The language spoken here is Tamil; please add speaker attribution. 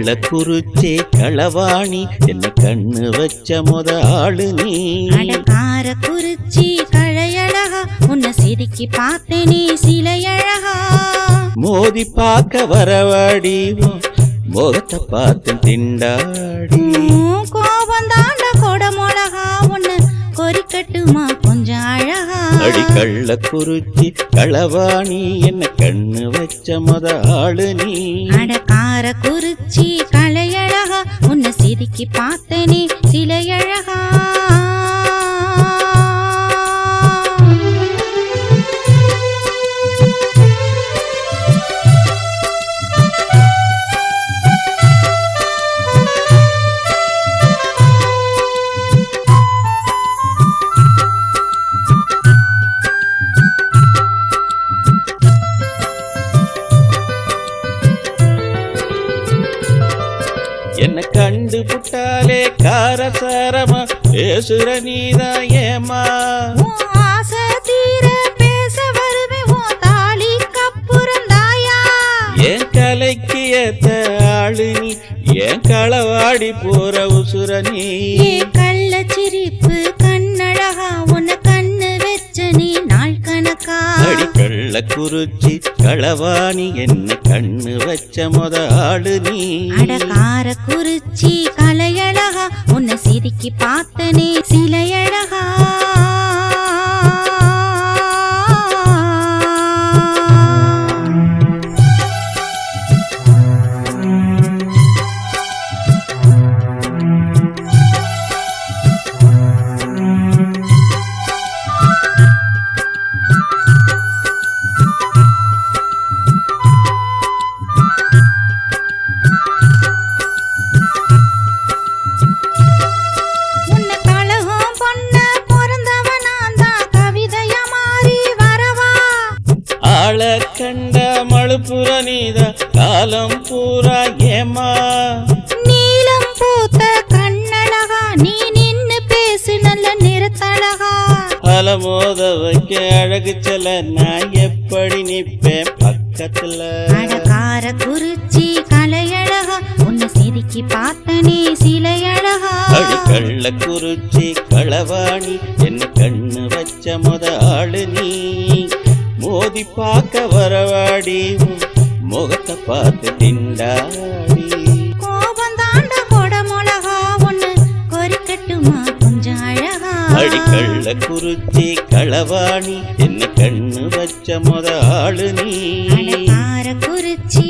Speaker 1: கள்ளக்குறிச்சி களவாணி என்ன கண்ணு வச்ச முத ஆளு நீ.
Speaker 2: காரக்குறிச்சி கழையழகா உன்னை சிரிக்கி பார்த்தேனே சிலையழகா.
Speaker 1: மோதி பார்க்க வரவாடி முகத்தை பார்த்து திண்டாடி.
Speaker 2: கோபம் தாண்ட கொடமொழகா உன்னை கொறிக்கட்டுமா கொஞ்சம் அழகா.
Speaker 1: அடி கள்ளக்குறிச்சி களவாணி என்ன கண்ணு வச்ச முத ஆளு நீ.
Speaker 2: காரக்குறிச்சி கழையழகா உன்னை சிரிக்கி பார்த்தேனே சிலையழகா.
Speaker 1: என்ன கண்டு புட்டாலே காரசாரமா பேசுற நீதா ஏமா.
Speaker 2: ஆசை தீர பேச வருவே ஓ தாலி கப்புறந்தாயா.
Speaker 1: என் கலைக்கு ஏத்த ஆளு நீ என் களவாடி போற உசுர நீ.
Speaker 2: கள்ள சிரிப்பு கண்ணழகா உன்னை கண்ணு வச்ச நீ நாள் கணக்கா.
Speaker 1: அடி கள்ளக்குறிச்சி களவாணி என்ன கண்ணு வச்ச முத ஆளு நீ.
Speaker 2: காரக்குறிச்சி கலையழகா உன்னை சிரிக்கி பார்த்தனே சிலையழகா.
Speaker 1: கண்ட மழுப்புற நீதா காலம் பூரா ஏமா.
Speaker 2: நீலம் பூத்த கண்ணழகா நீ நின்னு பேசு நல்ல நிறத்தழகா.
Speaker 1: அலமோத வைக்க அழகு செல்ல நான் எப்படி நிப்பேன் பக்கத்துல.
Speaker 2: காரக்குறிச்சி கலையழகா உன்னை சிரிக்கி பார்த்தனே சிலையழகா.
Speaker 1: அடி கள்ளக்குறிச்சி களவாணி என்ன கண்ணு வச்ச முத ஆளு நீ. மோதி பார்க்க வரவாடி முகத்தை பார்த்து திண்டாடி.
Speaker 2: கோபம் தாண்ட கொடமொழகா உன்னை கொறிக்கட்டுமா கொஞ்சம் அழகா.
Speaker 1: அடி கள்ளக்குறிச்சி களவாணி என்ன கண்ணு வச்ச முத ஆளு நீ.
Speaker 2: காரக்குறிச்சி